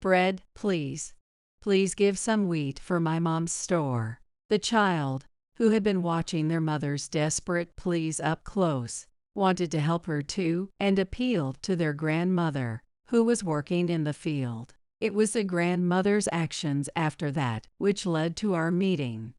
bread, please. Please give some wheat for my mom's store." The child, who had been watching their mother's desperate pleas up close, wanted to help her too and appealed to their grandmother, who was working in the field. It was the grandmother's actions after that which led to our meeting.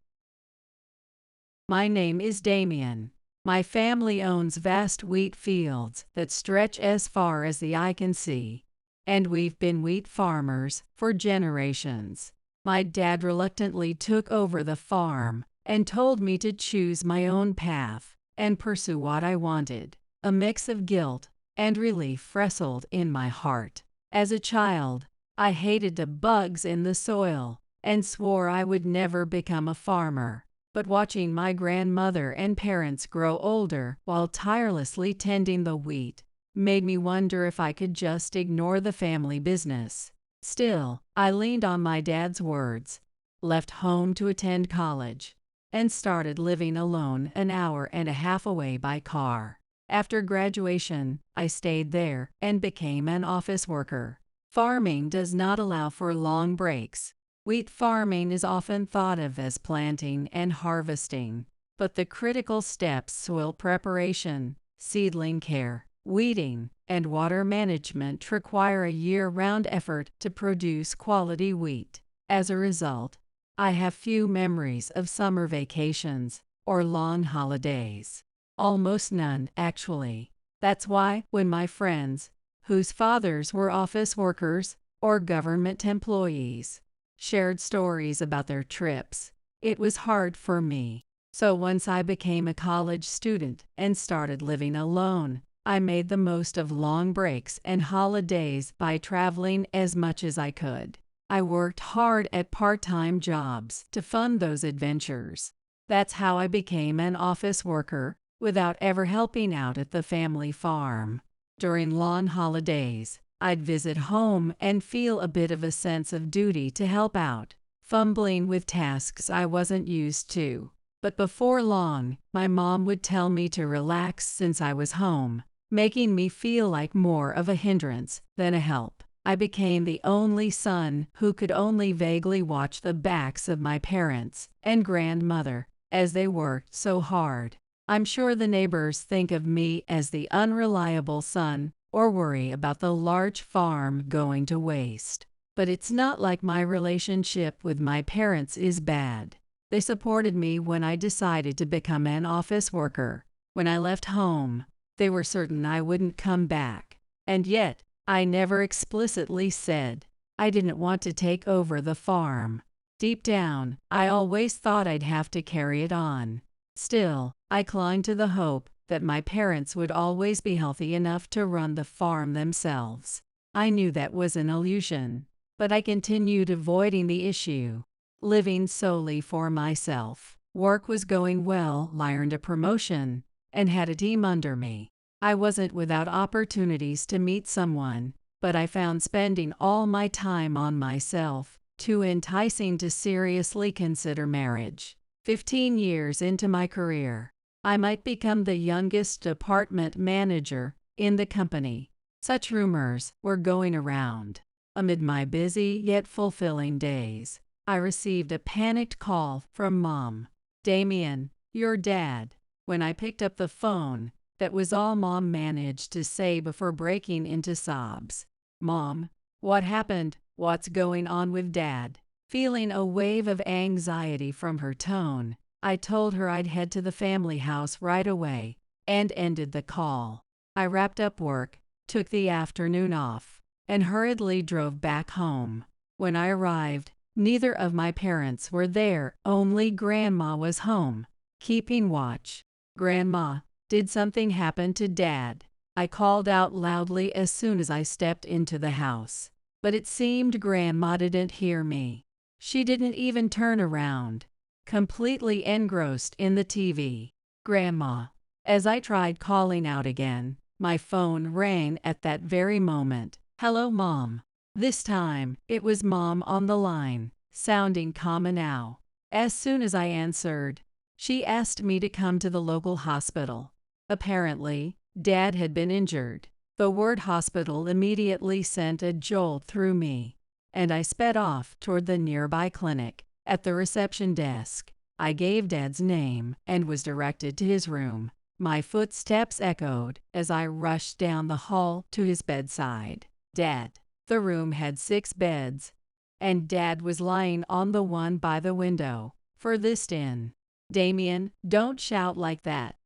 "My name is Damien. My family owns vast wheat fields that stretch as far as the eye can see, and we've been wheat farmers for generations. My dad reluctantly took over the farm and told me to choose my own path and pursue what I wanted. A mix of guilt and relief wrestled in my heart. As a child, I hated the bugs in the soil and swore I would never become a farmer. But watching my grandmother and parents grow older while tirelessly tending the wheat made me wonder if I could just ignore the family business. Still, I leaned on my dad's words, left home to attend college, and started living alone an hour and a half away by car. After graduation, I stayed there and became an office worker. Farming does not allow for long breaks. Wheat farming is often thought of as planting and harvesting, but the critical steps, soil preparation, seedling care, weeding, and water management, require a year-round effort to produce quality wheat. As a result, I have few memories of summer vacations or long holidays. Almost none, actually. That's why, when my friends, whose fathers were office workers or government employees, shared stories about their trips, it was hard for me. So once I became a college student and started living alone, I made the most of long breaks and holidays by traveling as much as I could. I worked hard at part-time jobs to fund those adventures. That's how I became an office worker, without ever helping out at the family farm. During long holidays, I'd visit home and feel a bit of a sense of duty to help out, fumbling with tasks I wasn't used to. But before long, my mom would tell me to relax since I was home, making me feel like more of a hindrance than a help. I became the only son who could only vaguely watch the backs of my parents and grandmother as they worked so hard. I'm sure the neighbors think of me as the unreliable son or worry about the large farm going to waste. But it's not like my relationship with my parents is bad. They supported me when I decided to become an office worker. When I left home, they were certain I wouldn't come back. And yet, I never explicitly said I didn't want to take over the farm. Deep down, I always thought I'd have to carry it on. Still, I clung to the hope that my parents would always be healthy enough to run the farm themselves. I knew that was an illusion, but I continued avoiding the issue, living solely for myself. Work was going well, I earned a promotion, and had a team under me. I wasn't without opportunities to meet someone, but I found spending all my time on myself too enticing to seriously consider marriage. 15 years into my career, I might become the youngest department manager in the company. Such rumors were going around. Amid my busy yet fulfilling days, I received a panicked call from Mom. "Damien, your dad." When I picked up the phone, that was all Mom managed to say before breaking into sobs. "Mom, what happened? What's going on with Dad?" Feeling a wave of anxiety from her tone, I told her I'd head to the family house right away, and ended the call. I wrapped up work, took the afternoon off, and hurriedly drove back home. When I arrived, neither of my parents were there, only Grandma was home, keeping watch. "Grandma, did something happen to Dad?" I called out loudly as soon as I stepped into the house. But it seemed Grandma didn't hear me. She didn't even turn around, completely engrossed in the TV. "Grandma." As I tried calling out again, my phone rang at that very moment. "Hello, Mom." This time, it was Mom on the line, sounding calmer now. As soon as I answered, she asked me to come to the local hospital. Apparently, Dad had been injured. The word hospital immediately sent a jolt through me. and I sped off toward the nearby clinic. At the reception desk, I gave Dad's name and was directed to his room. My footsteps echoed as I rushed down the hall to his bedside. Dad. The room had 6 beds, and Dad was lying on the one by the window. Furthest in. "Damien, don't shout like that.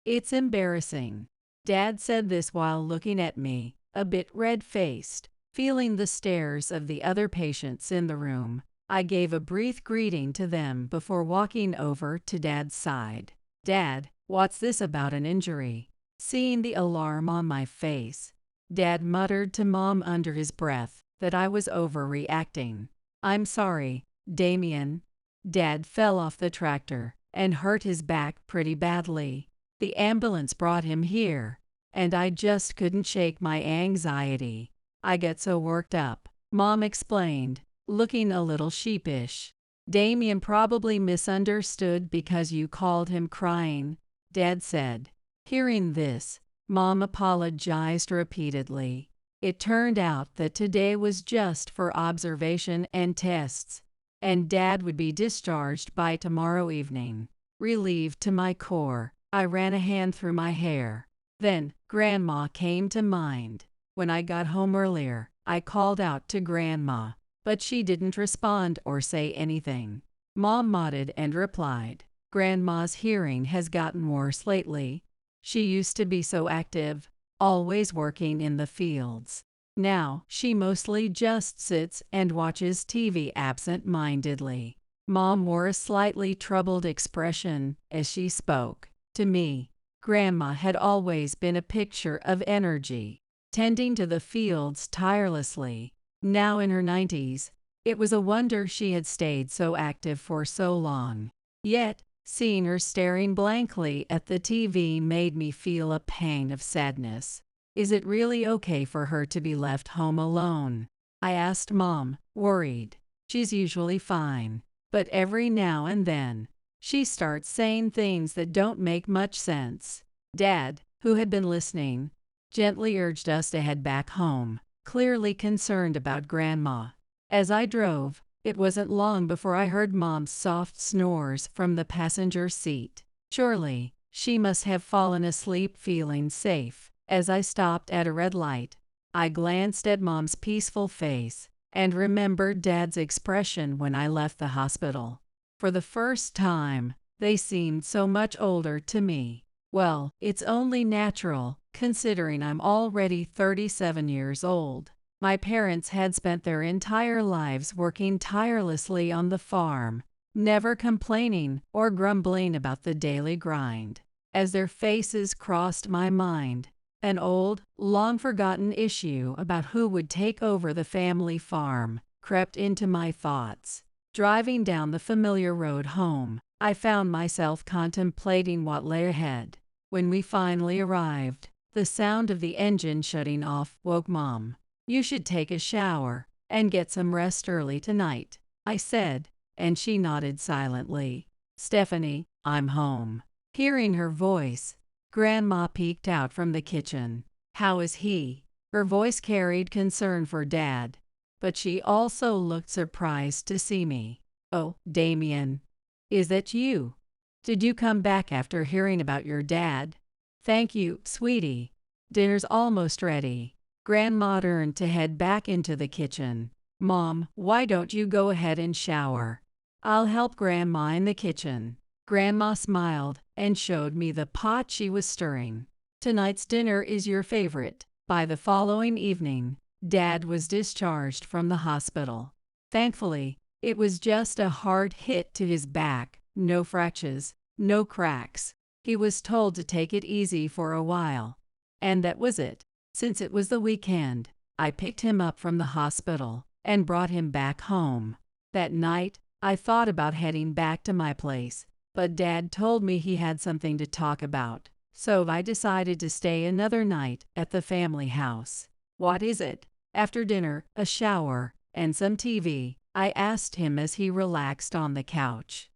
It's embarrassing." Dad said this while looking at me, a bit red-faced. Feeling the stares of the other patients in the room, I gave a brief greeting to them before walking over to Dad's side. "Dad, what's this about an injury?" Seeing the alarm on my face, Dad muttered to Mom under his breath that I was overreacting. "I'm sorry, Damien. Dad fell off the tractor and hurt his back pretty badly. The ambulance brought him here, and I just couldn't shake my anxiety. I get so worked up," Mom explained, looking a little sheepish. "Damien probably misunderstood because you called him crying," Dad said. Hearing this, Mom apologized repeatedly. It turned out that today was just for observation and tests, and Dad would be discharged by tomorrow evening. Relieved to my core, I ran a hand through my hair. Then, Grandma came to mind. When I got home earlier, I called out to Grandma, but she didn't respond or say anything. Mom nodded and replied, "Grandma's hearing has gotten worse lately. She used to be so active, always working in the fields. Now, she mostly just sits and watches TV absent-mindedly." Mom wore a slightly troubled expression as she spoke. To me, Grandma had always been a picture of energy, tending to the fields tirelessly. Now in her 90s, it was a wonder she had stayed so active for so long. Yet, seeing her staring blankly at the TV made me feel a pang of sadness. Is it really okay for her to be left home alone? I asked Mom, worried. She's usually fine, but every now and then, she starts saying things that don't make much sense. Dad, who had been listening, gently urged us to head back home, clearly concerned about Grandma. As I drove, it wasn't long before I heard Mom's soft snores from the passenger seat. Surely, she must have fallen asleep feeling safe. As I stopped at a red light, I glanced at Mom's peaceful face and remembered Dad's expression when I left the hospital. For the first time, they seemed so much older to me. Well, it's only natural, considering I'm already 37 years old. My parents had spent their entire lives working tirelessly on the farm, never complaining or grumbling about the daily grind. As their faces crossed my mind, an old, long-forgotten issue about who would take over the family farm crept into my thoughts. Driving down the familiar road home, I found myself contemplating what lay ahead. When we finally arrived, the sound of the engine shutting off woke Mom. "You should take a shower and get some rest early tonight," I said, and she nodded silently. "Stephanie, I'm home." Hearing her voice, Grandma peeked out from the kitchen. "How is he?" Her voice carried concern for Dad, but she also looked surprised to see me. "Oh, Damien. Is that you? Did you come back after hearing about your dad?" "Thank you, sweetie. Dinner's almost ready." Grandma turned to head back into the kitchen. "Mom, why don't you go ahead and shower? I'll help Grandma in the kitchen." Grandma smiled and showed me the pot she was stirring. "Tonight's dinner is your favorite." By the following evening, Dad was discharged from the hospital. Thankfully, it was just a hard hit to his back, no fractures, no cracks. He was told to take it easy for a while, and that was it. Since it was the weekend, I picked him up from the hospital and brought him back home. That night, I thought about heading back to my place, but Dad told me he had something to talk about, so I decided to stay another night at the family house. "What is it?" After dinner, a shower, and some TV, I asked him as he relaxed on the couch.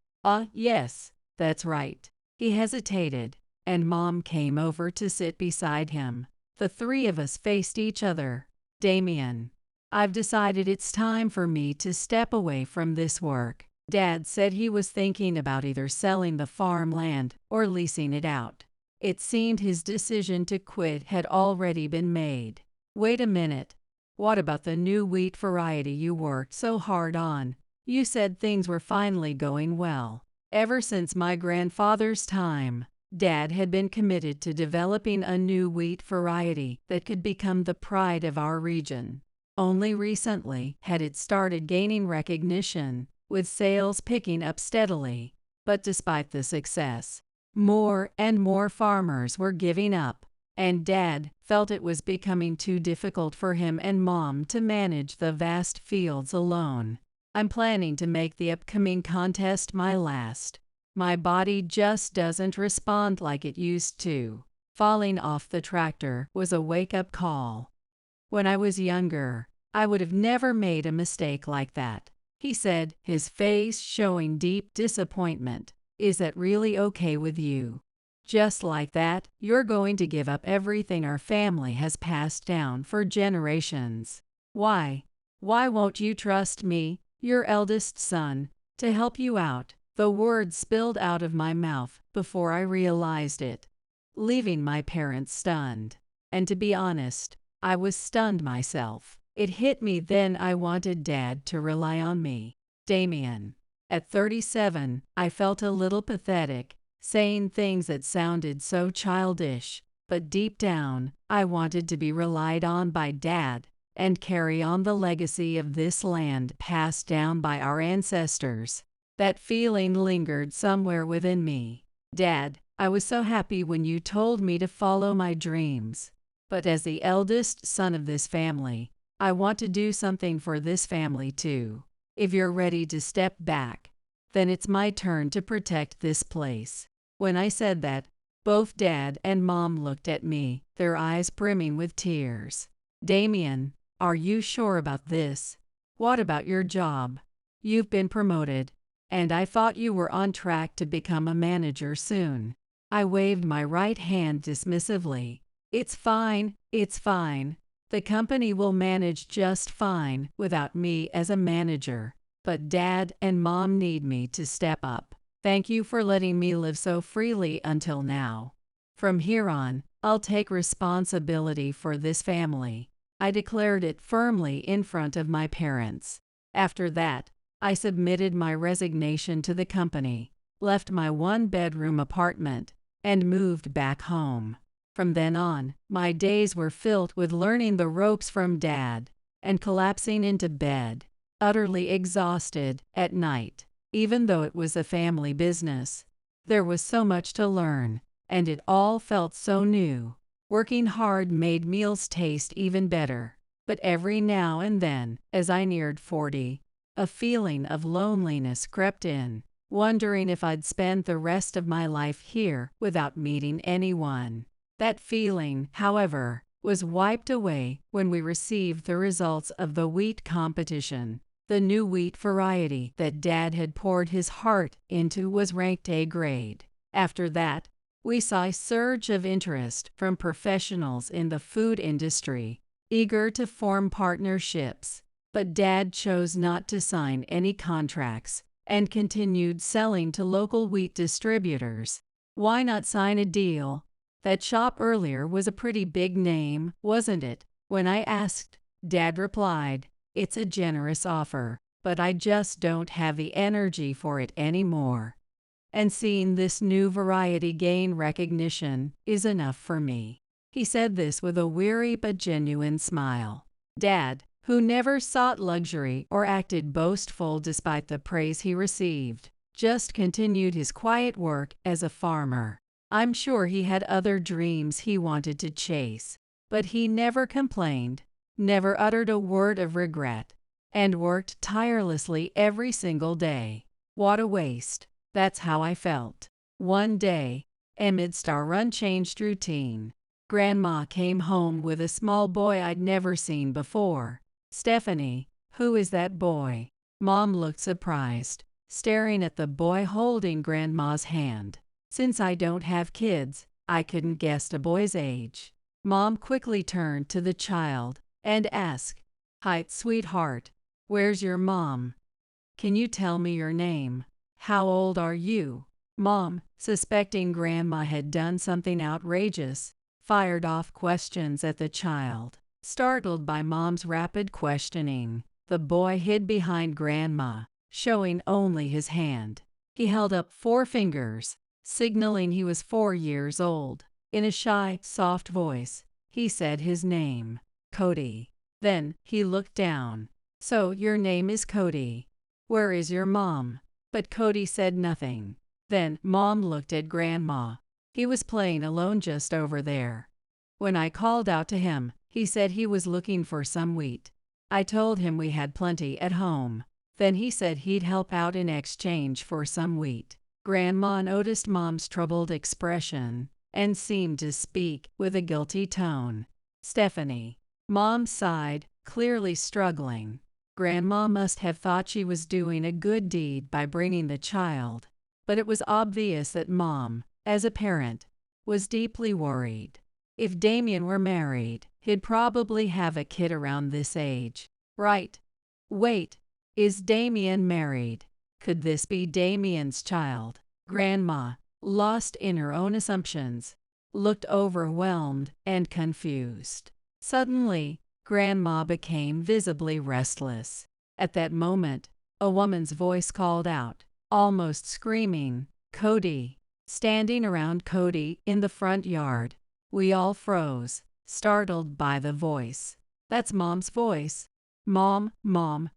Yes, that's right." He hesitated, and Mom came over to sit beside him. The three of us faced each other. "Damien, I've decided it's time for me to step away from this work. Dad said he was thinking about either selling the farmland or leasing it out. It seemed his decision to quit had already been made. Wait a minute. What about the new wheat variety you worked so hard on? You said things were finally going well. Ever since my grandfather's time, Dad had been committed to developing a new wheat variety that could become the pride of our region. Only recently had it started gaining recognition, with sales picking up steadily. But despite the success, more and more farmers were giving up, and Dad felt it was becoming too difficult for him and Mom to manage the vast fields alone. I'm planning to make the upcoming contest my last. My body just doesn't respond like it used to. Falling off the tractor was a wake-up call. When I was younger, I would have never made a mistake like that, he said, his face showing deep disappointment. Is that really okay with you? Just like that, you're going to give up everything our family has passed down for generations. Why? Why won't you trust me, your eldest son, to help you out? The words spilled out of my mouth before I realized it, leaving my parents stunned. And to be honest, I was stunned myself. It hit me then I wanted Dad to rely on me. Damien. At 37, I felt a little pathetic, saying things that sounded so childish, but deep down, I wanted to be relied on by Dad and carry on the legacy of this land passed down by our ancestors. That feeling lingered somewhere within me. Dad, I was so happy when you told me to follow my dreams. But as the eldest son of this family, I want to do something for this family too. If you're ready to step back, then it's my turn to protect this place. When I said that, both Dad and Mom looked at me, their eyes brimming with tears. Damien, are you sure about this? What about your job? You've been promoted, and I thought you were on track to become a manager soon. I waved my right hand dismissively. It's fine, it's fine. The company will manage just fine without me as a manager. But Dad and Mom need me to step up. Thank you for letting me live so freely until now. From here on, I'll take responsibility for this family. I declared it firmly in front of my parents. After that, I submitted my resignation to the company, left my one-bedroom apartment, and moved back home. From then on, my days were filled with learning the ropes from Dad and collapsing into bed, utterly exhausted, at night. Even though it was a family business, there was so much to learn, and it all felt so new. Working hard made meals taste even better. But every now and then, as I neared 40, a feeling of loneliness crept in, wondering if I'd spend the rest of my life here without meeting anyone. That feeling, however, was wiped away when we received the results of the wheat competition. The new wheat variety that Dad had poured his heart into was ranked A grade. After that, we saw a surge of interest from professionals in the food industry, eager to form partnerships. But Dad chose not to sign any contracts and continued selling to local wheat distributors. Why not sign a deal? That shop earlier was a pretty big name, wasn't it? When I asked, Dad replied, "It's a generous offer, but I just don't have the energy for it anymore. And seeing this new variety gain recognition is enough for me." He said this with a weary but genuine smile. Dad, who never sought luxury or acted boastful despite the praise he received, just continued his quiet work as a farmer. I'm sure he had other dreams he wanted to chase, but he never complained, never uttered a word of regret, and worked tirelessly every single day. What a waste. That's how I felt. One day, amidst our unchanged routine, Grandma came home with a small boy I'd never seen before. "Stephanie, who is that boy?" Mom looked surprised, staring at the boy holding Grandma's hand. Since I don't have kids, I couldn't guess the boy's age. Mom quickly turned to the child and asked, Hi, sweetheart. Where's your mom? Can you tell me your name? How old are you? Mom, suspecting Grandma had done something outrageous, fired off questions at the child. Startled by Mom's rapid questioning, the boy hid behind Grandma, showing only his hand. He held up 4 fingers, signaling he was 4 years old. In a shy, soft voice, he said his name, Cody. Then, he looked down. So, your name is Cody. Where is your mom? But Cody said nothing. Then, Mom looked at Grandma. He was playing alone just over there. When I called out to him, he said he was looking for some wheat. I told him we had plenty at home. Then he said he'd help out in exchange for some wheat. Grandma noticed Mom's troubled expression and seemed to speak with a guilty tone. Stephanie. Mom sighed, clearly struggling. Grandma must have thought she was doing a good deed by bringing the child, but it was obvious that Mom, as a parent, was deeply worried. If Damien were married, he'd probably have a kid around this age, right? Wait, is Damien married? Could this be Damien's child? Grandma, lost in her own assumptions, looked overwhelmed and confused. Suddenly, Grandma became visibly restless. At that moment, a woman's voice called out, almost screaming, "Cody!" Standing around Cody in the front yard, we all froze, startled by the voice. That's Mom's voice. Mom,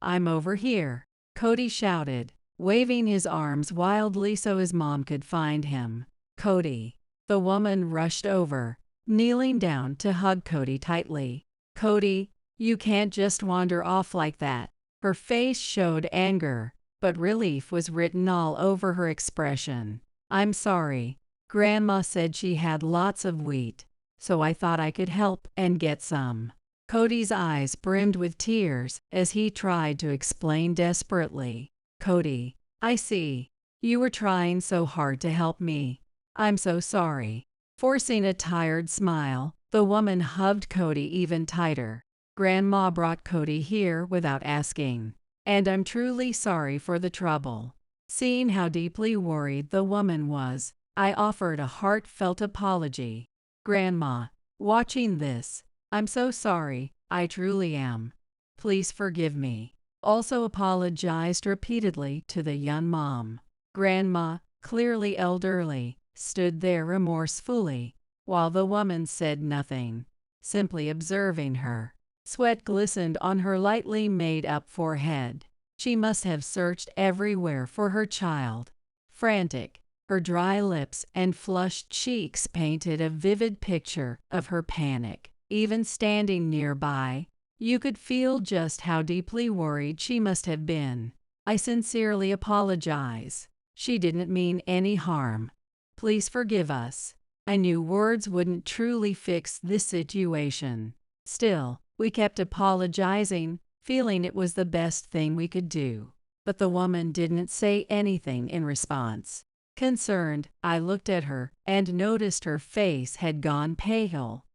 I'm over here, Cody shouted, waving his arms wildly so his mom could find him. Cody. The woman rushed over, kneeling down to hug Cody tightly. Cody, you can't just wander off like that. Her face showed anger, but relief was written all over her expression. I'm sorry. Grandma said she had lots of wheat, so I thought I could help and get some. Cody's eyes brimmed with tears as he tried to explain desperately. Cody, I see. You were trying so hard to help me. I'm so sorry. Forcing a tired smile, the woman hugged Cody even tighter. Grandma brought Cody here without asking, and I'm truly sorry for the trouble. Seeing how deeply worried the woman was, I offered a heartfelt apology. Grandma, watching this, I'm so sorry, I truly am. Please forgive me. Also apologized repeatedly to the young mom. Grandma, clearly elderly, stood there remorsefully, while the woman said nothing, simply observing her. Sweat glistened on her lightly made-up forehead. She must have searched everywhere for her child. Frantic, her dry lips and flushed cheeks painted a vivid picture of her panic. Even standing nearby, you could feel just how deeply worried she must have been. I sincerely apologize. She didn't mean any harm. Please forgive us. I knew words wouldn't truly fix this situation. Still, we kept apologizing, feeling it was the best thing we could do. But the woman didn't say anything in response. Concerned, I looked at her and noticed her face had gone pale.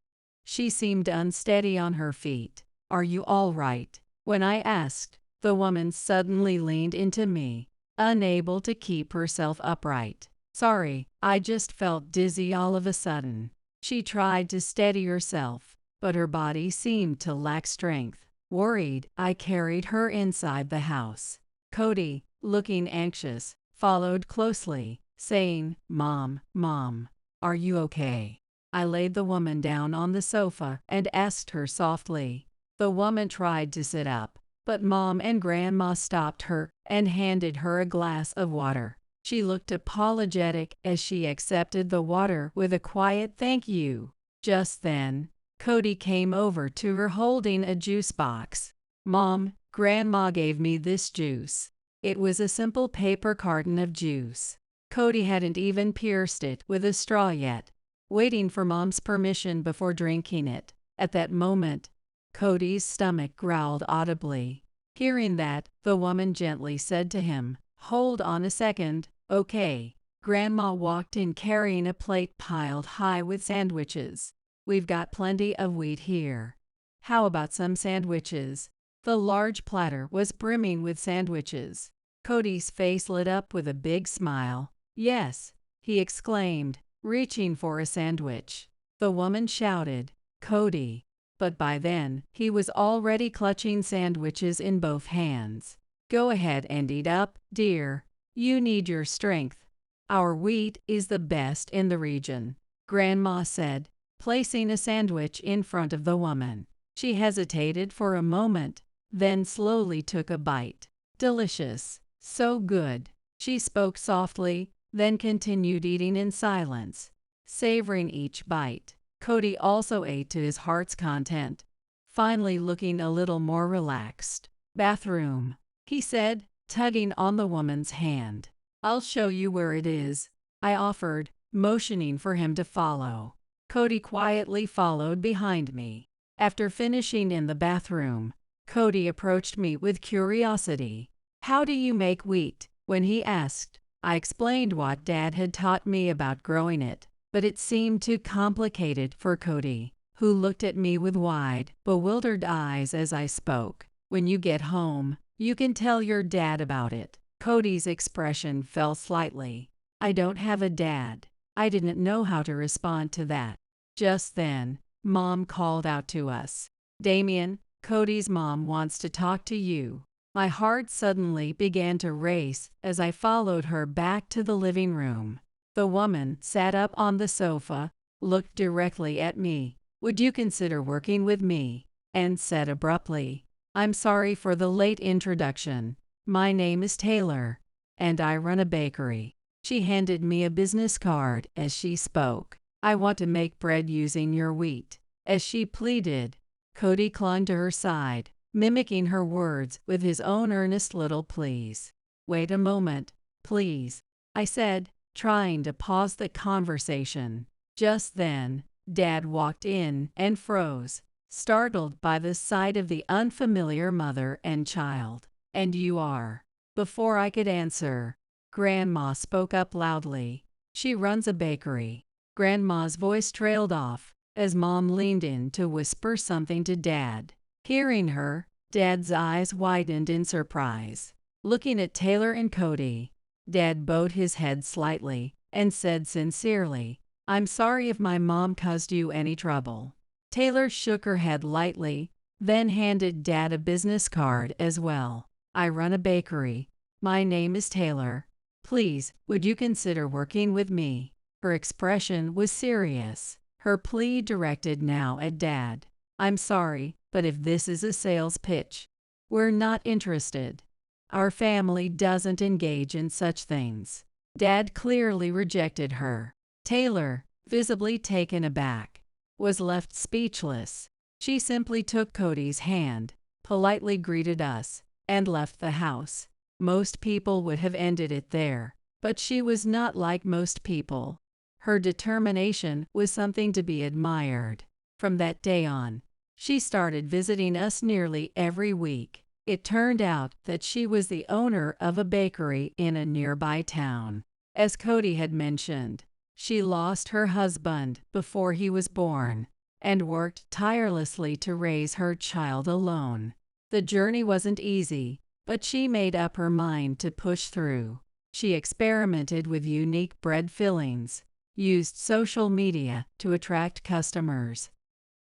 She seemed unsteady on her feet. Are you all right? When I asked, the woman suddenly leaned into me, unable to keep herself upright. Sorry, I just felt dizzy all of a sudden. She tried to steady herself, but her body seemed to lack strength. Worried, I carried her inside the house. Cody, looking anxious, followed closely, saying, Mom, are you okay? I laid the woman down on the sofa and asked her softly. The woman tried to sit up, but Mom and Grandma stopped her and handed her a glass of water. She looked apologetic as she accepted the water with a quiet thank you. Just then, Cody came over to her holding a juice box. Mom, Grandma gave me this juice. It was a simple paper carton of juice. Cody hadn't even pierced it with a straw yet, waiting for Mom's permission before drinking it. At that moment, Cody's stomach growled audibly. Hearing that, the woman gently said to him, Hold on a second, okay. Grandma walked in carrying a plate piled high with sandwiches. We've got plenty of wheat here. How about some sandwiches? The large platter was brimming with sandwiches. Cody's face lit up with a big smile. "Yes," he exclaimed, reaching for a sandwich. The woman shouted, "Cody!" But by then, he was already clutching sandwiches in both hands. "Go ahead and eat up, dear. You need your strength. Our wheat is the best in the region," Grandma said, placing a sandwich in front of the woman. She hesitated for a moment, then slowly took a bite. "Delicious. So good." She spoke softly, then continued eating in silence, savoring each bite. Cody also ate to his heart's content, finally looking a little more relaxed. "Bathroom," he said, tugging on the woman's hand. "I'll show you where it is," I offered, motioning for him to follow. Cody quietly followed behind me. After finishing in the bathroom, Cody approached me with curiosity. "How do you make wheat?" When he asked, I explained what Dad had taught me about growing it, but it seemed too complicated for Cody, who looked at me with wide, bewildered eyes as I spoke. "When you get home, you can tell your dad about it." Cody's expression fell slightly. "I don't have a dad." I didn't know how to respond to that. Just then, Mom called out to us, "Damien, Cody's mom wants to talk to you." My heart suddenly began to race as I followed her back to the living room. The woman sat up on the sofa, looked directly at me. "Would you consider working with me?" and said abruptly, "I'm sorry for the late introduction. My name is Taylor, and I run a bakery." She handed me a business card as she spoke. "I want to make bread using your wheat." As she pleaded, Cody clung to her side, mimicking her words with his own earnest little pleas. "Wait a moment, please," I said, trying to pause the conversation. Just then, Dad walked in and froze, startled by the sight of the unfamiliar mother and child. "And you are?" Before I could answer, Grandma spoke up loudly. "She runs a bakery." Grandma's voice trailed off as Mom leaned in to whisper something to Dad. Hearing her, Dad's eyes widened in surprise. Looking at Taylor and Cody, Dad bowed his head slightly and said sincerely, "I'm sorry if my mom caused you any trouble." Taylor shook her head lightly, then handed Dad a business card as well. "I run a bakery. My name is Taylor. Please, would you consider working with me?" Her expression was serious, her plea directed now at Dad. "I'm sorry, but if this is a sales pitch, we're not interested. Our family doesn't engage in such things." Dad clearly rejected her. Taylor, visibly taken aback, was left speechless. She simply took Cody's hand, politely greeted us, and left the house. Most people would have ended it there, but she was not like most people. Her determination was something to be admired. From that day on, she started visiting us nearly every week. It turned out that she was the owner of a bakery in a nearby town. As Cody had mentioned, she lost her husband before he was born and worked tirelessly to raise her child alone. The journey wasn't easy, but she made up her mind to push through. She experimented with unique bread fillings, used social media to attract customers,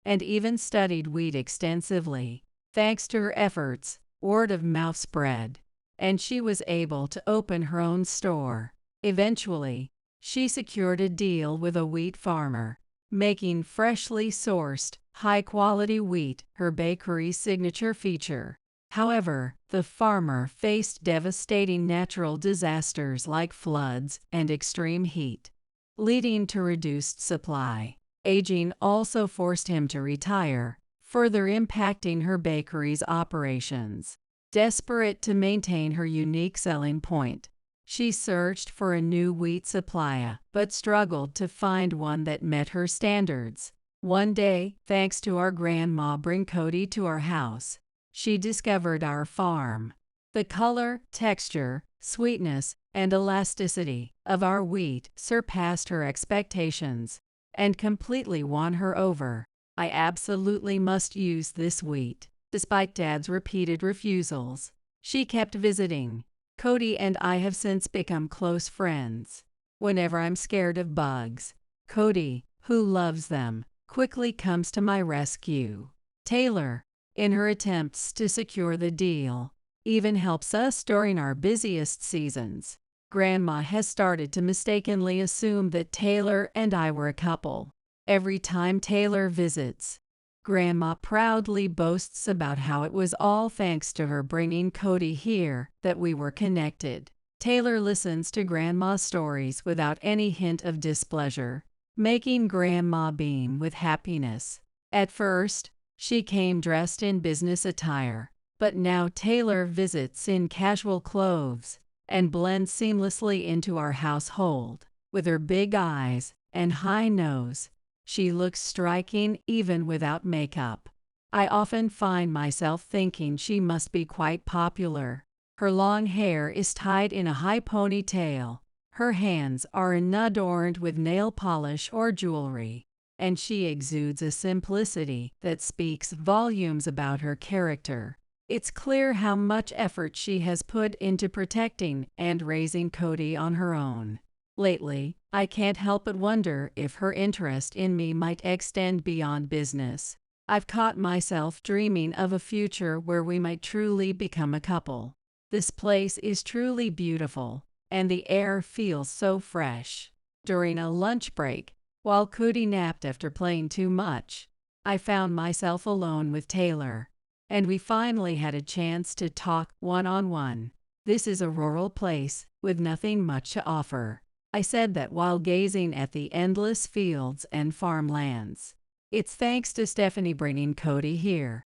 and even studied wheat extensively. Thanks to her efforts, word of mouth spread, and she was able to open her own store. Eventually, she secured a deal with a wheat farmer, making freshly sourced, high-quality wheat her bakery's signature feature. However, the farmer faced devastating natural disasters like floods and extreme heat, leading to reduced supply. Aging also forced him to retire, further impacting her bakery's operations. Desperate to maintain her unique selling point, she searched for a new wheat supplier, but struggled to find one that met her standards. One day, thanks to our grandma bringing Cody to our house, she discovered our farm. The color, texture, sweetness, and elasticity of our wheat surpassed her expectations and completely won her over. "I absolutely must use this wheat," Despite Dad's repeated refusals, she kept visiting. Cody and I have since become close friends. Whenever I'm scared of bugs, Cody, who loves them, quickly comes to my rescue. Taylor, in her attempts to secure the deal, even helps us during our busiest seasons. Grandma has started to mistakenly assume that Taylor and I were a couple. Every time Taylor visits, Grandma proudly boasts about how it was all thanks to her bringing Cody here that we were connected. Taylor listens to Grandma's stories without any hint of displeasure, making Grandma beam with happiness. At first, she came dressed in business attire, but now Taylor visits in casual clothes and blends seamlessly into our household. With her big eyes and high nose, she looks striking even without makeup. I often find myself thinking she must be quite popular. Her long hair is tied in a high ponytail, her hands are adorned with nail polish or jewelry, and she exudes a simplicity that speaks volumes about her character. It's clear how much effort she has put into protecting and raising Cody on her own. Lately, I can't help but wonder if her interest in me might extend beyond business. I've caught myself dreaming of a future where we might truly become a couple. This place is truly beautiful, and the air feels so fresh. During a lunch break, while Cody napped after playing too much, I found myself alone with Taylor, and we finally had a chance to talk one-on-one. This is a rural place with nothing much to offer, I said that while gazing at the endless fields and farmlands. It's thanks to Stephanie bringing Cody here.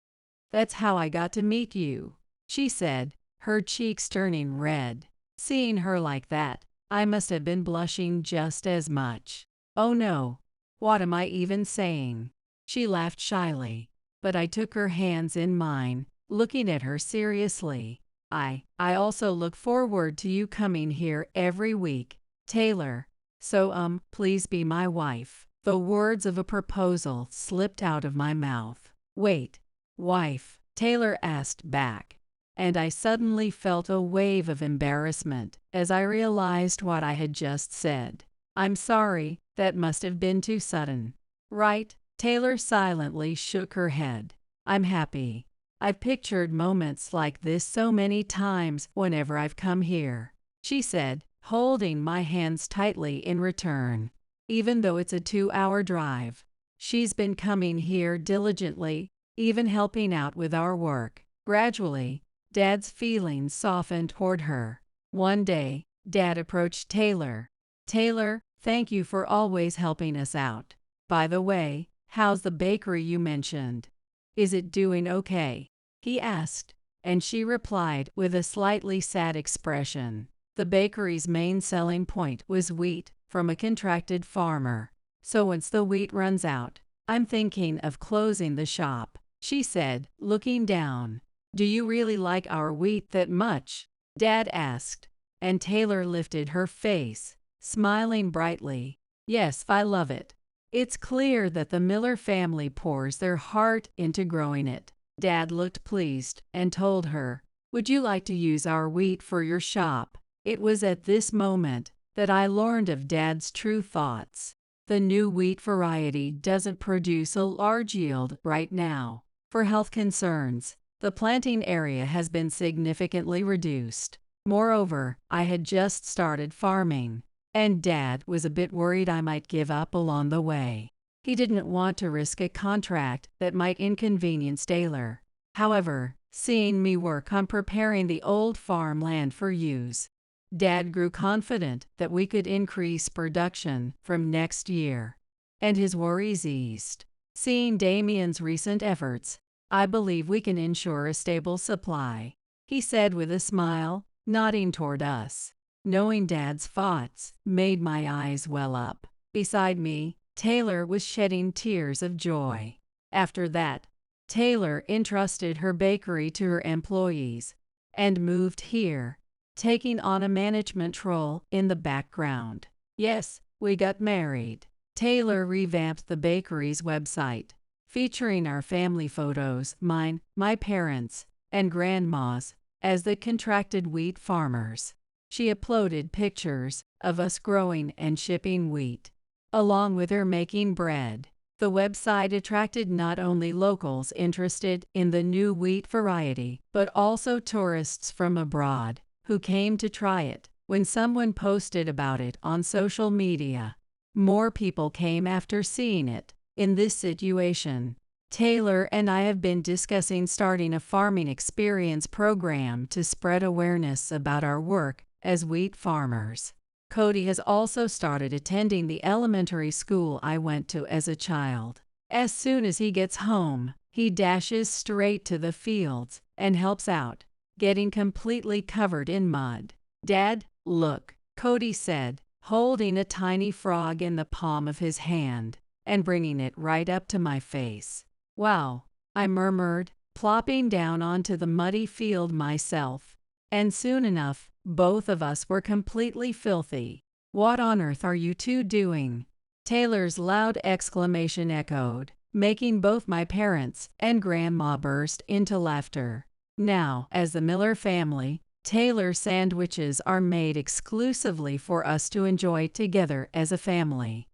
That's how I got to meet you, she said, her cheeks turning red. Seeing her like that, I must have been blushing just as much. Oh no, what am I even saying? She laughed shyly, but I took her hands in mine, looking at her seriously. I also look forward to you coming here every week, Taylor. So, please be my wife. The words of a proposal slipped out of my mouth. Wait, wife? Taylor asked back, and I suddenly felt a wave of embarrassment as I realized what I had just said. I'm sorry, that must have been too sudden. Right? Taylor silently shook her head. I'm happy. I've pictured moments like this so many times whenever I've come here, she said, holding my hands tightly in return. Even though it's a 2-hour drive, she's been coming here diligently, even helping out with our work. Gradually, Dad's feelings softened toward her. One day, Dad approached Taylor. Taylor, thank you for always helping us out. By the way, how's the bakery you mentioned? Is it doing okay? He asked, and she replied with a slightly sad expression. The bakery's main selling point was wheat from a contracted farmer. So once the wheat runs out, I'm thinking of closing the shop, she said, looking down. Do you really like our wheat that much? Dad asked, and Taylor lifted her face, smiling brightly. Yes, I love it. It's clear that the Miller family pours their heart into growing it. Dad looked pleased and told her, would you like to use our wheat for your shop? It was at this moment that I learned of Dad's true thoughts. The new wheat variety doesn't produce a large yield right now. For health concerns, the planting area has been significantly reduced. Moreover, I had just started farming, and Dad was a bit worried I might give up along the way. He didn't want to risk a contract that might inconvenience Taylor. However, seeing me work on preparing the old farmland for use, Dad grew confident that we could increase production from next year, and his worries eased. Seeing Damien's recent efforts, I believe we can ensure a stable supply, he said with a smile, nodding toward us. Knowing Dad's thoughts made my eyes well up. Beside me, Taylor was shedding tears of joy. After that, Taylor entrusted her bakery to her employees and moved here, taking on a management role in the background. Yes, we got married. Taylor revamped the bakery's website, featuring our family photos, mine, my parents, and grandma's, as the contracted wheat farmers. She uploaded pictures of us growing and shipping wheat, along with her making bread. The website attracted not only locals interested in the new wheat variety, but also tourists from abroad who came to try it. When someone posted about it on social media, more people came after seeing it. In this situation, Taylor and I have been discussing starting a farming experience program to spread awareness about our work as wheat farmers. Cody has also started attending the elementary school I went to as a child. As soon as he gets home, he dashes straight to the fields and helps out, getting completely covered in mud. "Dad, look," Cody said, holding a tiny frog in the palm of his hand and bringing it right up to my face. "Wow," I murmured, plopping down onto the muddy field myself. And soon enough, both of us were completely filthy. "What on earth are you two doing?" Taylor's loud exclamation echoed, making both my parents and grandma burst into laughter. Now, as the Miller family, Taylor sandwiches are made exclusively for us to enjoy together as a family.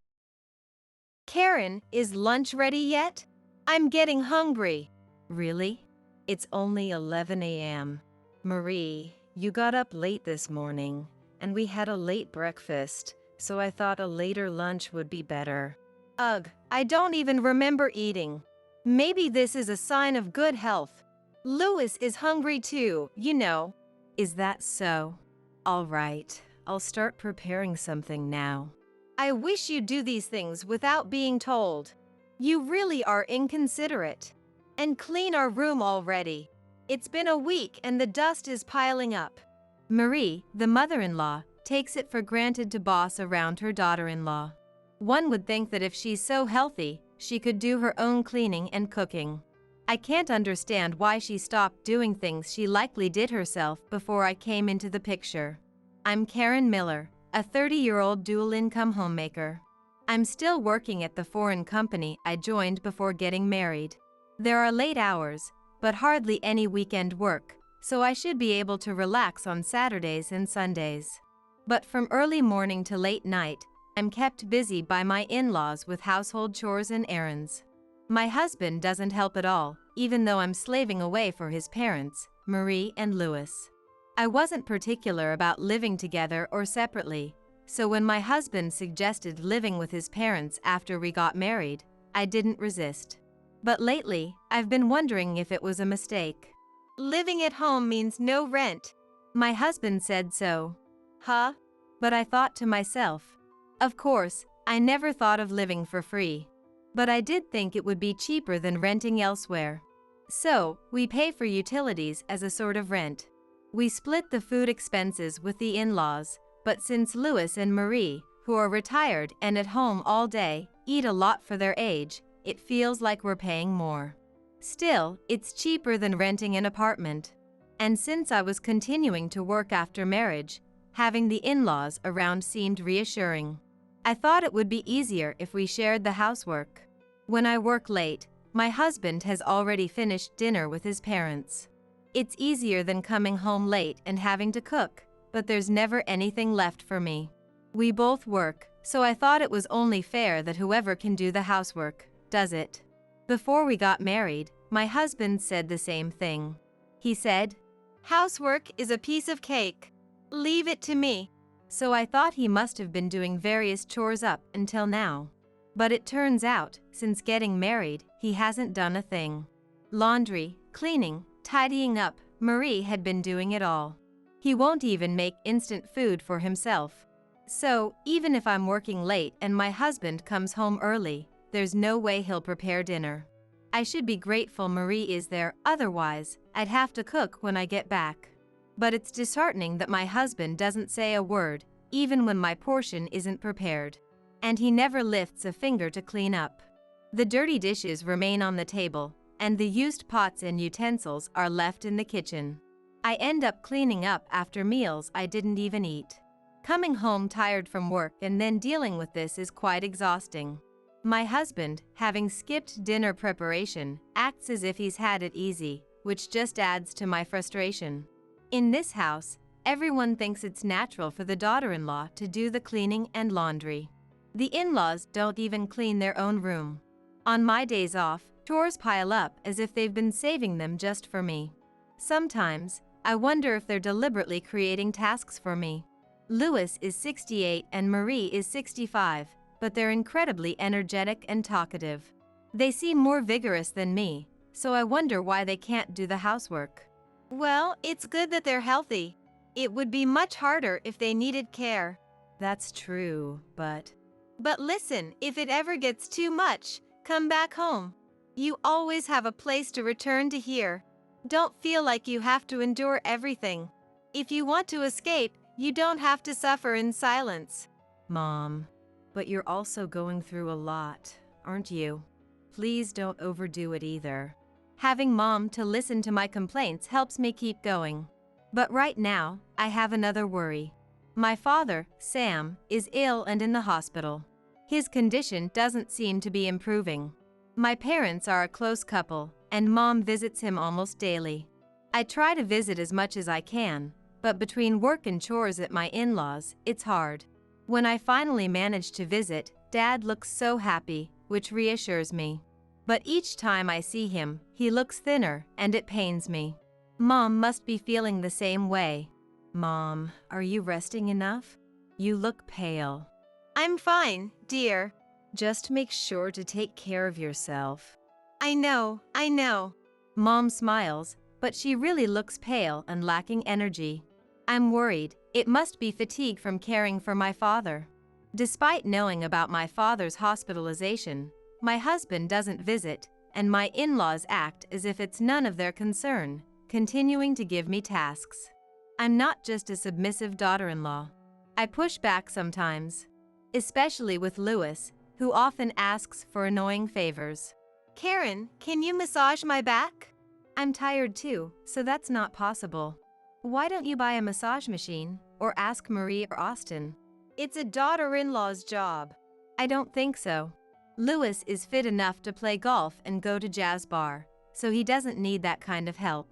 Karen, is lunch ready yet? I'm getting hungry. Really? It's only 11 a.m. Marie, you got up late this morning, and we had a late breakfast, so I thought a later lunch would be better. Ugh, I don't even remember eating. Maybe this is a sign of good health. Louis is hungry too, you know. Is that so? All right, I'll start preparing something now. I wish you'd do these things without being told. You really are inconsiderate. And clean our room already. It's been a week and the dust is piling up. Marie, the mother-in-law, takes it for granted to boss around her daughter-in-law. One would think that if she's so healthy, she could do her own cleaning and cooking. I can't understand why she stopped doing things she likely did herself before I came into the picture. I'm Karen Miller, a 30-year-old dual-income homemaker. I'm still working at the foreign company I joined before getting married. There are late hours, but hardly any weekend work, so I should be able to relax on Saturdays and Sundays. But from early morning to late night, I'm kept busy by my in-laws with household chores and errands. My husband doesn't help at all, even though I'm slaving away for his parents, Marie and Louis. I wasn't particular about living together or separately, so when my husband suggested living with his parents after we got married, I didn't resist. But lately, I've been wondering if it was a mistake. Living at home means no rent. My husband said so. Huh? But I thought to myself, of course, I never thought of living for free. But I did think it would be cheaper than renting elsewhere. So, we pay for utilities as a sort of rent. We split the food expenses with the in-laws, but since Louis and Marie, who are retired and at home all day, eat a lot for their age, it feels like we're paying more. Still, it's cheaper than renting an apartment. And since I was continuing to work after marriage, having the in-laws around seemed reassuring. I thought it would be easier if we shared the housework. When I work late, my husband has already finished dinner with his parents. It's easier than coming home late and having to cook, but there's never anything left for me. We both work, so I thought it was only fair that whoever can do the housework does it. Before we got married, my husband said the same thing. He said, "Housework is a piece of cake. Leave it to me." So I thought he must have been doing various chores up until now. But it turns out, since getting married, he hasn't done a thing. Laundry, cleaning, tidying up, Marie had been doing it all. He won't even make instant food for himself. So, even if I'm working late and my husband comes home early, there's no way he'll prepare dinner. I should be grateful Marie is there, otherwise, I'd have to cook when I get back. But it's disheartening that my husband doesn't say a word, even when my portion isn't prepared. And he never lifts a finger to clean up. The dirty dishes remain on the table, and the used pots and utensils are left in the kitchen. I end up cleaning up after meals I didn't even eat. Coming home tired from work and then dealing with this is quite exhausting. My husband, having skipped dinner preparation, acts as if he's had it easy, which just adds to my frustration. In this house, everyone thinks it's natural for the daughter-in-law to do the cleaning and laundry. The in-laws don't even clean their own room. On my days off, chores pile up as if they've been saving them just for me. Sometimes, I wonder if they're deliberately creating tasks for me. Louis is 68 and Marie is 65, but they're incredibly energetic and talkative. They seem more vigorous than me, so I wonder why they can't do the housework. Well, it's good that they're healthy. It would be much harder if they needed care. That's true, but listen, if it ever gets too much, come back home. You always have a place to return to here. Don't feel like you have to endure everything. If you want to escape, you don't have to suffer in silence. Mom, but you're also going through a lot, aren't you? Please don't overdo it either. Having Mom to listen to my complaints helps me keep going. But right now, I have another worry. My father, Sam, is ill and in the hospital. His condition doesn't seem to be improving. My parents are a close couple, and Mom visits him almost daily. I try to visit as much as I can, but between work and chores at my in-laws, it's hard. When I finally manage to visit, Dad looks so happy, which reassures me. But each time I see him, he looks thinner, and it pains me. Mom must be feeling the same way. Mom, are you resting enough? You look pale. I'm fine, dear. Just make sure to take care of yourself. I know. Mom smiles, but she really looks pale and lacking energy. I'm worried. It must be fatigue from caring for my father. Despite knowing about my father's hospitalization, my husband doesn't visit, and my in-laws act as if it's none of their concern, continuing to give me tasks. I'm not just a submissive daughter-in-law. I push back sometimes, especially with Louis, who often asks for annoying favors. Karen, can you massage my back? I'm tired too, so that's not possible. Why don't you buy a massage machine, or ask Marie or Austin? It's a daughter-in-law's job. I don't think so. Louis is fit enough to play golf and go to jazz bar, so he doesn't need that kind of help.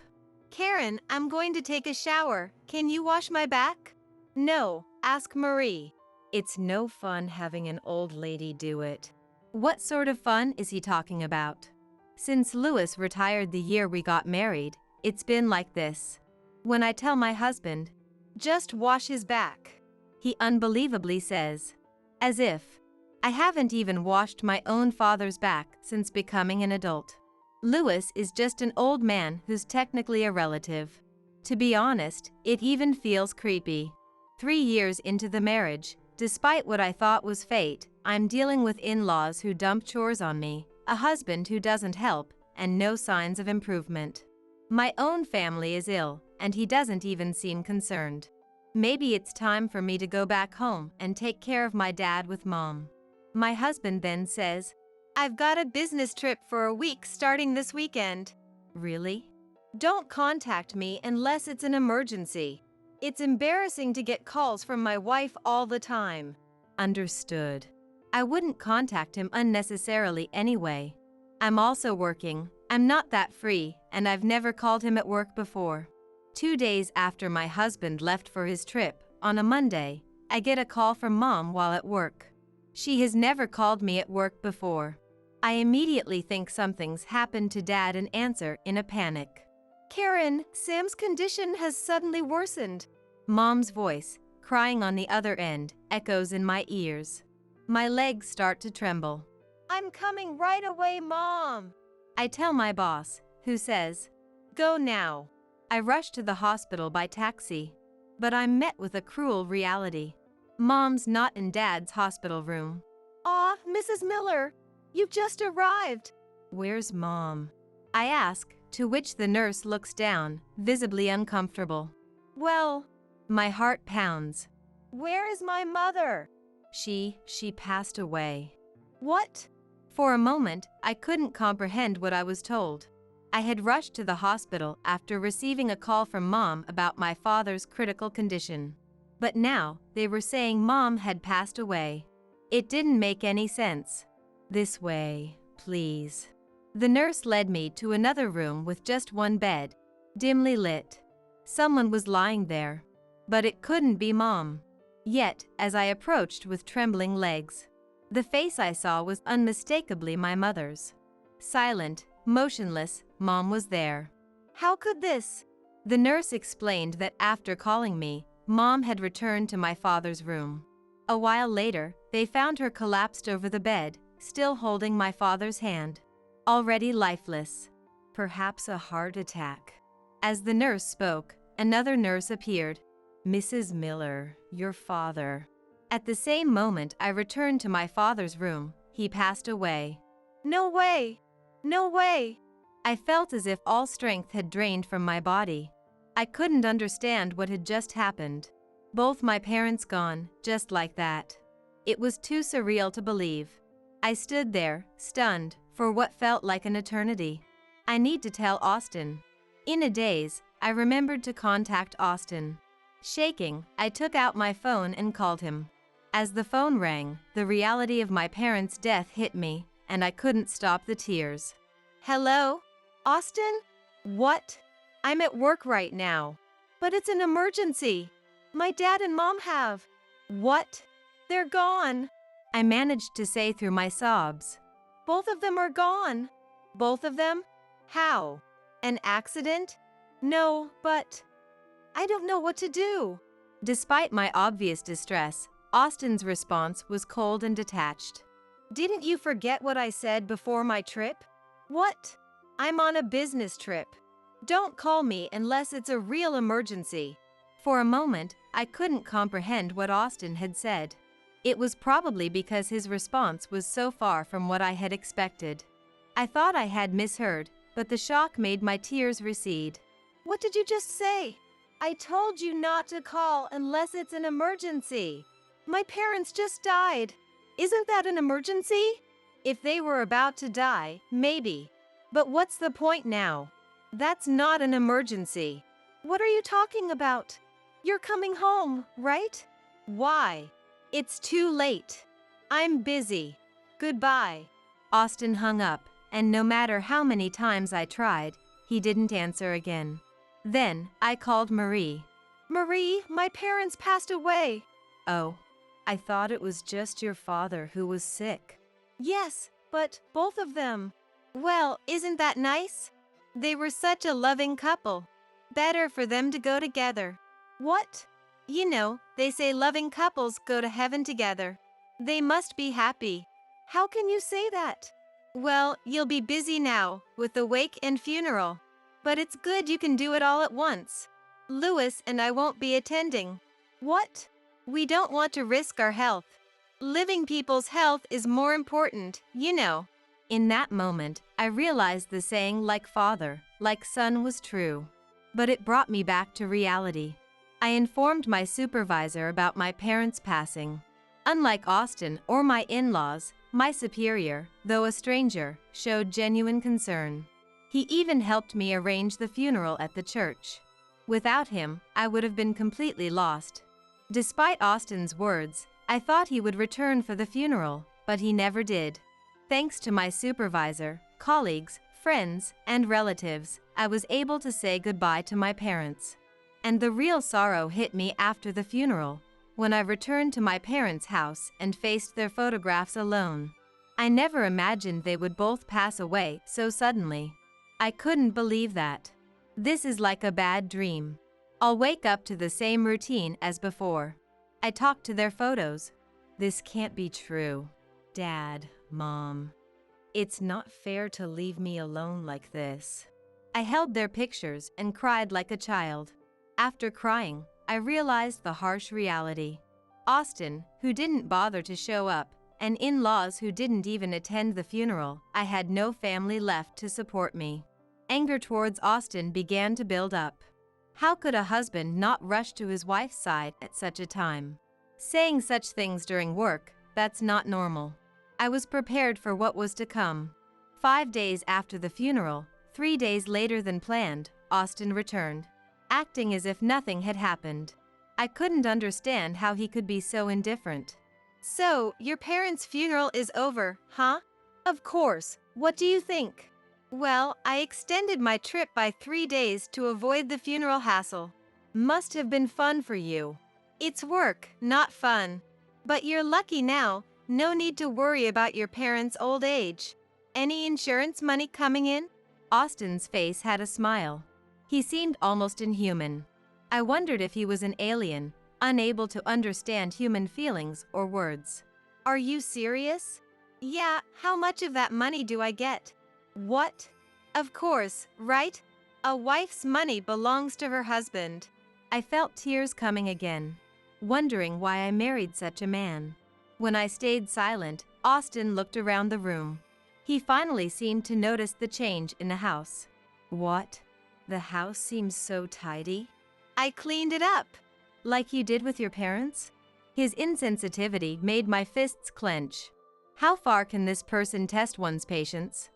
Karen, I'm going to take a shower. Can you wash my back? No, ask Marie. It's no fun having an old lady do it. What sort of fun is he talking about? Since Louis retired the year we got married, it's been like this. When I tell my husband, just wash his back, he unbelievably says, as if I haven't even washed my own father's back since becoming an adult. Louis is just an old man who's technically a relative. To be honest, it even feels creepy. 3 years into the marriage, despite what I thought was fate, I'm dealing with in-laws who dump chores on me, a husband who doesn't help, and no signs of improvement. My own family is ill, and he doesn't even seem concerned. Maybe it's time for me to go back home and take care of my dad with Mom. My husband then says, I've got a business trip for a week starting this weekend. Really? Don't contact me unless it's an emergency. It's embarrassing to get calls from my wife all the time. Understood. I wouldn't contact him unnecessarily anyway. I'm also working. I'm not that free, and I've never called him at work before. 2 days after my husband left for his trip, on a Monday, I get a call from Mom while at work. She has never called me at work before. I immediately think something's happened to Dad and answer in a panic. Karen, Sam's condition has suddenly worsened. Mom's voice, crying on the other end, echoes in my ears. My legs start to tremble. I'm coming right away, Mom. I tell my boss, who says, go now. I rush to the hospital by taxi, but I'm met with a cruel reality. Mom's not in Dad's hospital room. Aw, Mrs. Miller, you've just arrived. Where's Mom? I ask, to which the nurse looks down, visibly uncomfortable. Well, my heart pounds. Where is my mother? She passed away. What? For a moment, I couldn't comprehend what I was told. I had rushed to the hospital after receiving a call from Mom about my father's critical condition. But now, they were saying Mom had passed away. It didn't make any sense. This way, please. The nurse led me to another room with just one bed, dimly lit. Someone was lying there. But it couldn't be Mom. Yet, as I approached with trembling legs, the face I saw was unmistakably my mother's. Silent, motionless, Mom was there. How could this? The nurse explained that after calling me, Mom had returned to my father's room. A while later, they found her collapsed over the bed, still holding my father's hand. Already lifeless. Perhaps a heart attack. As the nurse spoke, another nurse appeared. Mrs. Miller, your father. At the same moment I returned to my father's room, he passed away. No way! No way! I felt as if all strength had drained from my body. I couldn't understand what had just happened. Both my parents gone, just like that. It was too surreal to believe. I stood there, stunned, for what felt like an eternity. I need to tell Austin. In a daze, I remembered to contact Austin. Shaking, I took out my phone and called him. As the phone rang, the reality of my parents' death hit me, and I couldn't stop the tears. Hello? Austin? What? I'm at work right now. But it's an emergency. My dad and Mom have. What? They're gone. I managed to say through my sobs. Both of them are gone. Both of them? How? An accident? No, but I don't know what to do. Despite my obvious distress, Austin's response was cold and detached. Didn't you forget what I said before my trip? What? I'm on a business trip. Don't call me unless it's a real emergency. For a moment, I couldn't comprehend what Austin had said. It was probably because his response was so far from what I had expected. I thought I had misheard, but the shock made my tears recede. What did you just say? I told you not to call unless it's an emergency. My parents just died. Isn't that an emergency? If they were about to die, maybe. But what's the point now? That's not an emergency. What are you talking about? You're coming home, right? Why? It's too late. I'm busy. Goodbye. Austin hung up, and no matter how many times I tried, he didn't answer again. Then, I called Marie. Marie, my parents passed away. Oh, I thought it was just your father who was sick. Yes, but both of them. Well, isn't that nice? They were such a loving couple. Better for them to go together. What? You know, they say loving couples go to heaven together. They must be happy. How can you say that? Well, you'll be busy now with the wake and funeral. But it's good you can do it all at once. Louis and I won't be attending. What? We don't want to risk our health. Living people's health is more important, you know. In that moment, I realized the saying like father, like son was true. But it brought me back to reality. I informed my supervisor about my parents' passing. Unlike Austin or my in-laws, my superior, though a stranger, showed genuine concern. He even helped me arrange the funeral at the church. Without him, I would have been completely lost. Despite Austin's words, I thought he would return for the funeral, but he never did. Thanks to my supervisor, colleagues, friends, and relatives, I was able to say goodbye to my parents. And the real sorrow hit me after the funeral, when I returned to my parents' house and faced their photographs alone. I never imagined they would both pass away so suddenly. I couldn't believe that. This is like a bad dream. I'll wake up to the same routine as before. I talked to their photos. This can't be true. Dad, Mom. It's not fair to leave me alone like this. I held their pictures and cried like a child. After crying, I realized the harsh reality. Austin, who didn't bother to show up, and in-laws who didn't even attend the funeral, I had no family left to support me. Anger towards Austin began to build up. How could a husband not rush to his wife's side at such a time? Saying such things during work, that's not normal. I was prepared for what was to come. 5 days after the funeral, 3 days later than planned, Austin returned, acting as if nothing had happened. I couldn't understand how he could be so indifferent. So, your parents' funeral is over, huh? Of course, what do you think? Well, I extended my trip by 3 days to avoid the funeral hassle. Must have been fun for you. It's work, not fun. But you're lucky now, no need to worry about your parents' old age. Any insurance money coming in? Austin's face had a smile. He seemed almost inhuman. I wondered if he was an alien, unable to understand human feelings or words. Are you serious? Yeah, how much of that money do I get? What? Of course, right? A wife's money belongs to her husband. I felt tears coming again, wondering why I married such a man. When I stayed silent, Austin looked around the room. He finally seemed to notice the change in the house. What? The house seems so tidy. I cleaned it up. Like you did with your parents? His insensitivity made my fists clench. How far can this person test one's patience?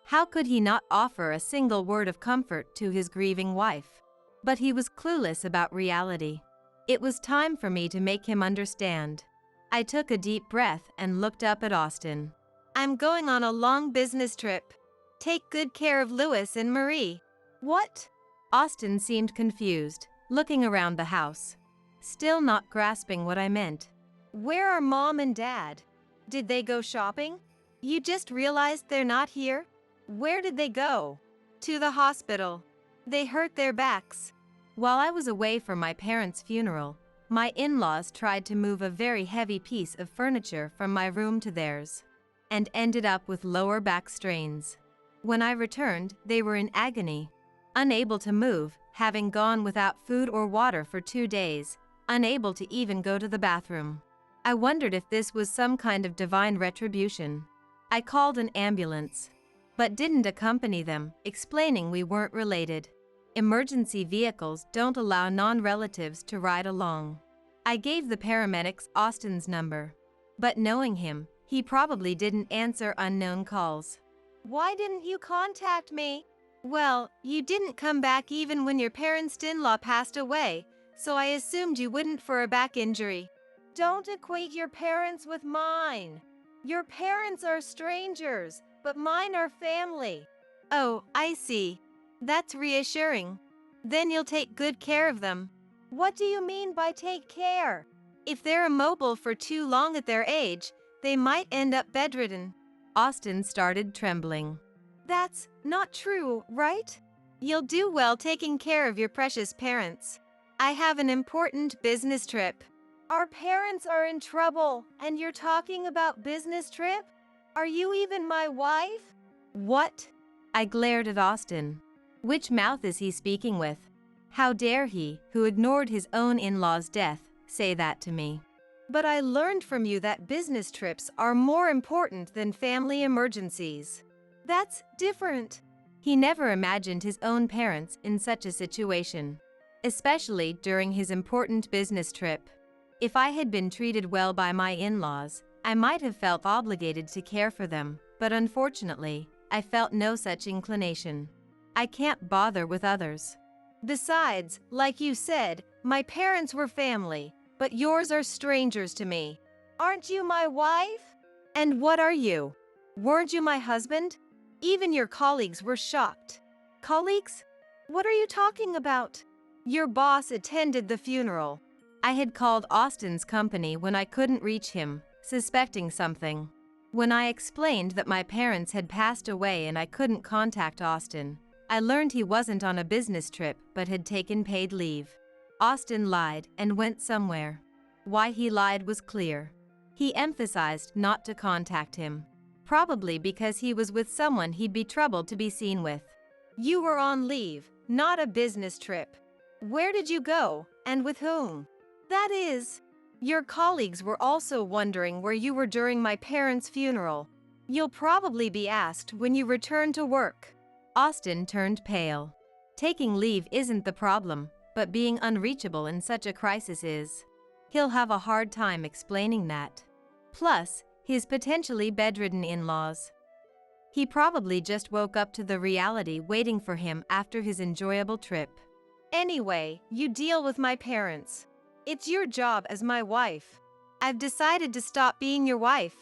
How could he not offer a single word of comfort to his grieving wife? But he was clueless about reality. It was time for me to make him understand. I took a deep breath and looked up at Austin. I'm going on a long business trip. Take good care of Louis and Marie. What? Austin seemed confused, looking around the house, still not grasping what I meant. Where are Mom and Dad? Did they go shopping? You just realized they're not here? Where did they go? To the hospital. They hurt their backs. While I was away for my parents' funeral, my in-laws tried to move a very heavy piece of furniture from my room to theirs, and ended up with lower back strains. When I returned, they were in agony, unable to move, having gone without food or water for 2 days, unable to even go to the bathroom. I wondered if this was some kind of divine retribution. I called an ambulance, but didn't accompany them, explaining we weren't related. Emergency vehicles don't allow non-relatives to ride along. I gave the paramedics Austin's number, but knowing him, he probably didn't answer unknown calls. Why didn't you contact me? Well, you didn't come back even when your parents-in-law passed away, so I assumed you wouldn't for a back injury. Don't equate your parents with mine. Your parents are strangers, but mine are family. Oh, I see. That's reassuring. Then you'll take good care of them. What do you mean by take care? If they're immobile for too long at their age, they might end up bedridden. Austin started trembling. That's not true, right? You'll do well taking care of your precious parents. I have an important business trip. Our parents are in trouble, and you're talking about business trip? Are you even my wife? What? I glared at Austin. Which mouth is he speaking with? How dare he, who ignored his own in-law's death, say that to me? But I learned from you that business trips are more important than family emergencies. That's different. He never imagined his own parents in such a situation, especially during his important business trip. If I had been treated well by my in-laws, I might have felt obligated to care for them, but unfortunately, I felt no such inclination. I can't bother with others. Besides, like you said, my parents were family, but yours are strangers to me. Aren't you my wife? And what are you? Weren't you my husband? Even your colleagues were shocked. Colleagues? What are you talking about? Your boss attended the funeral. I had called Austin's company when I couldn't reach him, suspecting something. When I explained that my parents had passed away and I couldn't contact Austin, I learned he wasn't on a business trip but had taken paid leave. Austin lied and went somewhere. Why he lied was clear. He emphasized not to contact him, probably because he was with someone he'd be troubled to be seen with. You were on leave, not a business trip. Where did you go, and with whom? That is, your colleagues were also wondering where you were during my parents' funeral. You'll probably be asked when you return to work. Austin turned pale. Taking leave isn't the problem, but being unreachable in such a crisis is. He'll have a hard time explaining that. Plus, his potentially bedridden in-laws. He probably just woke up to the reality waiting for him after his enjoyable trip. Anyway, you deal with my parents. It's your job as my wife. I've decided to stop being your wife.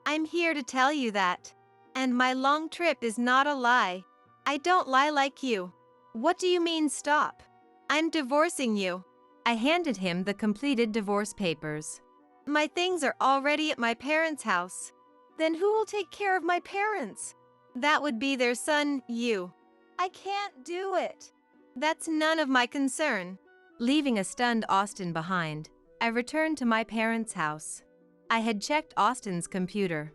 I'm here to tell you that. And my long trip is not a lie. I don't lie like you. What do you mean stop? I'm divorcing you. I handed him the completed divorce papers. My things are already at my parents' house. Then who will take care of my parents? That would be their son, you. I can't do it. That's none of my concern. Leaving a stunned Austin behind, I returned to my parents' house. I had checked Austin's computer,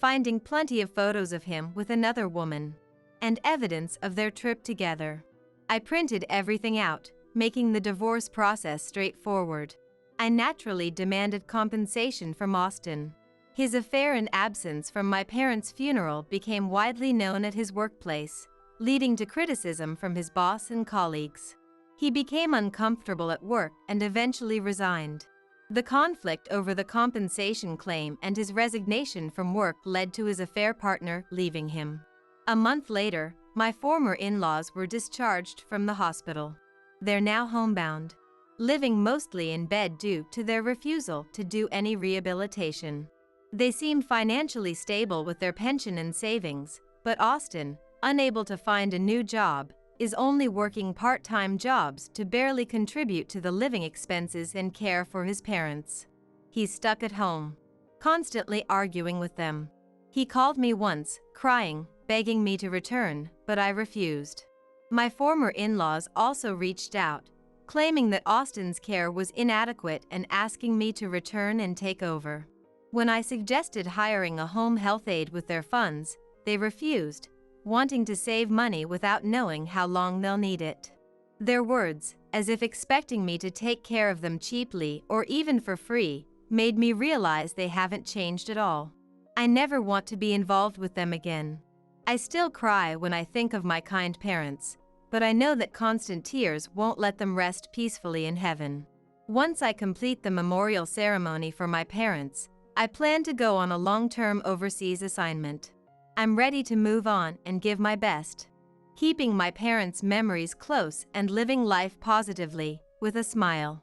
finding plenty of photos of him with another woman, and evidence of their trip together. I printed everything out, making the divorce process straightforward. I naturally demanded compensation from Austin. His affair and absence from my parents' funeral became widely known at his workplace, leading to criticism from his boss and colleagues. He became uncomfortable at work and eventually resigned. The conflict over the compensation claim and his resignation from work led to his affair partner leaving him. A month later, my former in-laws were discharged from the hospital. They're now homebound, living mostly in bed due to their refusal to do any rehabilitation. They seem financially stable with their pension and savings, but Austin, unable to find a new job, is only working part-time jobs to barely contribute to the living expenses and care for his parents. He's stuck at home, constantly arguing with them. He called me once, crying, begging me to return, but I refused. My former in-laws also reached out, claiming that Austin's care was inadequate and asking me to return and take over. When I suggested hiring a home health aide with their funds, they refused, wanting to save money without knowing how long they'll need it. Their words, as if expecting me to take care of them cheaply or even for free, made me realize they haven't changed at all. I never want to be involved with them again. I still cry when I think of my kind parents, but I know that constant tears won't let them rest peacefully in heaven. Once I complete the memorial ceremony for my parents, I plan to go on a long-term overseas assignment. I'm ready to move on and give my best, keeping my parents' memories close and living life positively, with a smile.